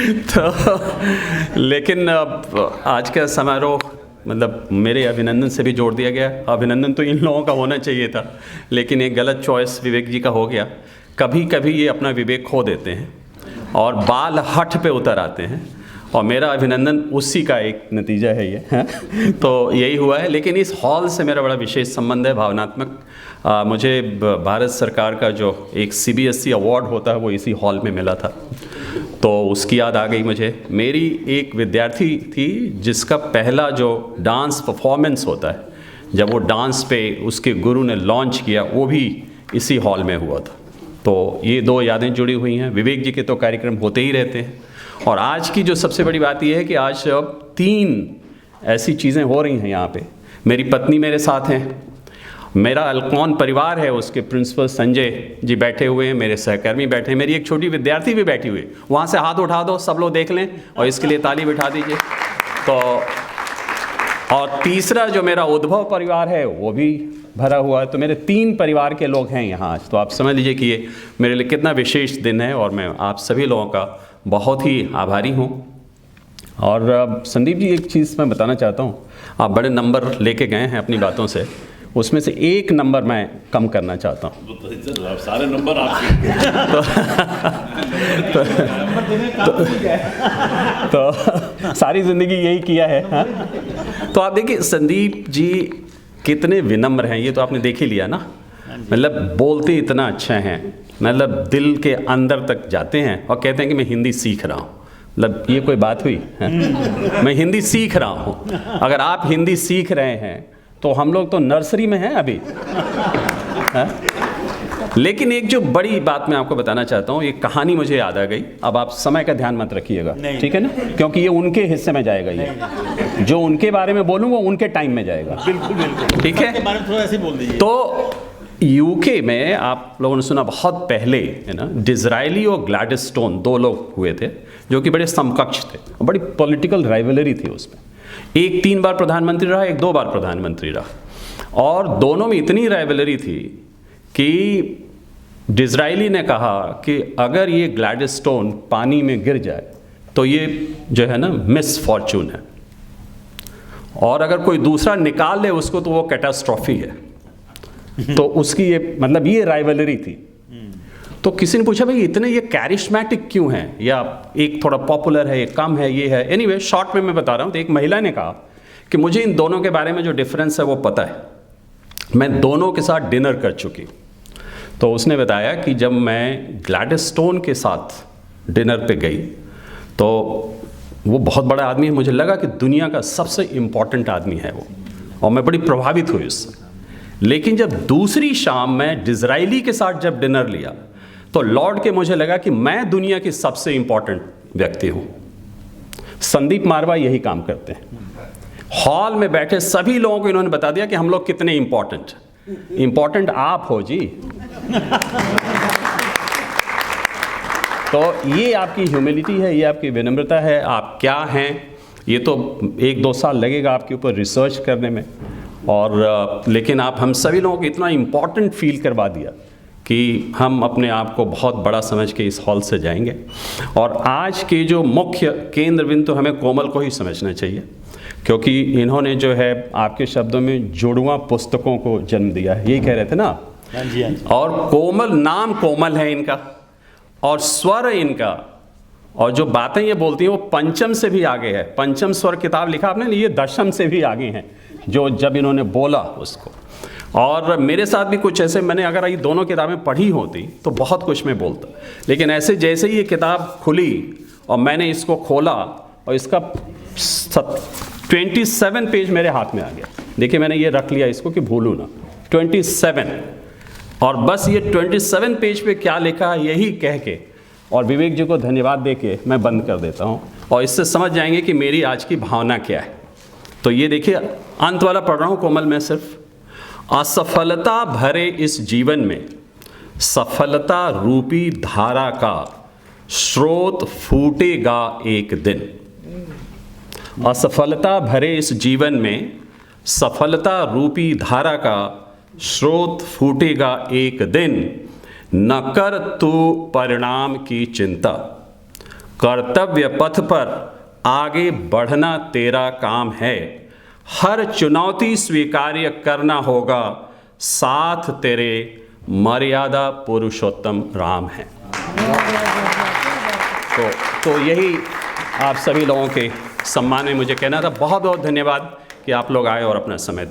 तो लेकिन अब आज का समारोह मतलब मेरे अभिनंदन से भी जोड़ दिया गया। अभिनंदन तो इन लोगों का होना चाहिए था, लेकिन एक गलत चॉइस विवेक जी का हो गया। कभी कभी ये अपना विवेक खो देते हैं और बाल हठ पे उतर आते हैं, और मेरा अभिनंदन उसी का एक नतीजा है ये, है? तो यही हुआ है। लेकिन इस हॉल से मेरा बड़ा विशेष संबंध है, भावनात्मक। मुझे भारत सरकार का जो एक CBSE अवार्ड होता है वो इसी हॉल में मिला था, तो उसकी याद आ गई मुझे। मेरी एक विद्यार्थी थी जिसका पहला जो डांस परफॉर्मेंस होता है, जब वो डांस पे उसके गुरु ने लॉन्च किया, वो भी इसी हॉल में हुआ था। तो ये दो यादें जुड़ी हुई हैं। विवेक जी के तो कार्यक्रम होते ही रहते हैं, और आज की जो सबसे बड़ी बात यह है कि आज अब 3 ऐसी चीज़ें हो रही हैं यहाँ पे। मेरी पत्नी मेरे साथ हैं, मेरा अल्कॉन परिवार है, उसके प्रिंसिपल संजय जी बैठे हुए हैं, मेरे सहकर्मी बैठे हैं, मेरी एक छोटी विद्यार्थी भी बैठी हुई है। वहाँ से हाथ उठा दो, सब लोग देख लें, और इसके लिए ताली बिठा दीजिए। तो और तीसरा जो मेरा उद्भव परिवार है वो भी भरा हुआ है। तो मेरे 3 परिवार के लोग हैं यहाँ आज। तो आप समझ लीजिए कि ये मेरे लिए कितना विशेष दिन है, और मैं आप सभी लोगों का बहुत ही आभारी हूँ। और संदीप जी, एक चीज़ मैं बताना चाहता हूँ। आप बड़े नंबर लेके गए हैं अपनी बातों से, उसमें से एक नंबर मैं कम करना चाहता हूँ। सारे नंबर आपके तो सारी ज़िंदगी यही किया है, हाँ? तो आप देखिए संदीप जी कितने विनम्र हैं, ये तो आपने देख ही लिया ना। मतलब बोलते इतना अच्छा हैं, मतलब दिल के अंदर तक जाते हैं और कहते हैं कि मैं हिंदी सीख रहा हूँ। मतलब ये कोई बात हुई है? मैं हिंदी सीख रहा हूँ। अगर आप हिंदी सीख रहे हैं तो हम लोग तो नर्सरी में हैं अभी, है? लेकिन एक जो बड़ी बात मैं आपको बताना चाहता हूँ, ये कहानी मुझे याद आ गई। अब आप समय का ध्यान मत रखिएगा, ठीक है ना, क्योंकि ये उनके हिस्से में जाएगा। ये जो उनके बारे में बोलूँगा उनके टाइम में जाएगा। बिल्कुल बिल्कुल, ठीक है। बारे में थोड़ा ऐसे बोल दीजिए। तो यूके में आप लोगों ने सुना बहुत पहले, है ना, डिज़रायली और ग्लैडस्टोन 2 लोग हुए थे जो कि बड़े समकक्ष थे, बड़ी पॉलिटिकल राइवलरी थी उसमें। एक 3 बार प्रधानमंत्री रहा, एक 2 बार प्रधानमंत्री रहा, और दोनों में इतनी राइवलरी थी कि डिज़रायली ने कहा कि अगर ये ग्लैडस्टोन पानी में गिर जाए तो ये जो है ना मिसफॉर्चून है, और अगर कोई दूसरा निकाल ले उसको तो वो कैटास्ट्रॉफी है। तो उसकी ये मतलब ये राइवलरी थी। तो किसी ने पूछा भाई इतने ये कैरिस्मेटिक क्यों हैं, या एक थोड़ा पॉपुलर है, एक कम है, ये है। एनीवे शॉर्ट में मैं बता रहा हूँ। तो एक महिला ने कहा कि मुझे इन दोनों के बारे में जो डिफरेंस है वो पता है, मैं दोनों के साथ डिनर कर चुकी। तो उसने बताया कि जब मैं ग्लैडस्टोन के साथ डिनर पे गई तो वो बहुत बड़ा आदमी है, मुझे लगा कि दुनिया का सबसे इम्पॉर्टेंट आदमी है वो, और मैं बड़ी प्रभावित हुई उससे। लेकिन जब दूसरी शाम मैं डिज़रायली के साथ जब डिनर लिया तो लौट के मुझे लगा कि मैं दुनिया की सबसे इम्पॉर्टेंट व्यक्ति हूँ। संदीप मारवा यही काम करते हैं। हॉल में बैठे सभी लोगों को इन्होंने बता दिया कि हम लोग कितने इम्पॉर्टेंट आप हो जी। तो ये आपकी ह्यूमिलिटी है, ये आपकी विनम्रता है। आप क्या हैं ये तो 1-2 साल लगेगा आपके ऊपर रिसर्च करने में, और लेकिन आप हम सभी लोगों को इतना इम्पॉर्टेंट फील करवा दिया कि हम अपने आप को बहुत बड़ा समझ के इस हॉल से जाएंगे। और आज के जो मुख्य केंद्र बिंदु तो हमें कोमल को ही समझना चाहिए, क्योंकि इन्होंने जो है आपके शब्दों में जुड़वा पुस्तकों को जन्म दिया है, यही कह रहे थे ना। हाँ जी, हाँ जी। और कोमल, नाम कोमल है इनका, और स्वर इनका, और जो बातें ये बोलती हैं वो पंचम से भी आगे है। पंचम स्वर किताब लिखा आपने, ये दशम से भी आगे हैं जो जब इन्होंने बोला उसको। और मेरे साथ भी कुछ ऐसे, मैंने अगर ये दोनों किताबें पढ़ी होती तो बहुत कुछ मैं बोलता, लेकिन ऐसे जैसे ही ये किताब खुली और मैंने इसको खोला और इसका 27 पेज मेरे हाथ में आ गया। देखिए मैंने ये रख लिया इसको कि भूलूँ ना, 27, और बस ये 27 पेज पे क्या लिखा है यही कह के और विवेक जी को धन्यवाद दे के मैं बंद कर देता हूँ, और इससे समझ जाएंगे कि मेरी आज की भावना क्या है। तो ये देखिए अंत वाला पढ़ रहा हूँ कोमल में सिर्फ। असफलता भरे इस जीवन में सफलता रूपी धारा का स्रोत फूटेगा एक दिन। असफलता भरे इस जीवन में सफलता रूपी धारा का स्रोत फूटेगा एक दिन। न कर तू परिणाम की चिंता, कर्तव्य पथ पर आगे बढ़ना तेरा काम है, हर चुनौती स्वीकार्य करना होगा, साथ तेरे मर्यादा पुरुषोत्तम राम है। तो यही आप सभी लोगों के सम्मान में मुझे कहना था। बहुत बहुत धन्यवाद कि आप लोग आए और अपना समय दिया।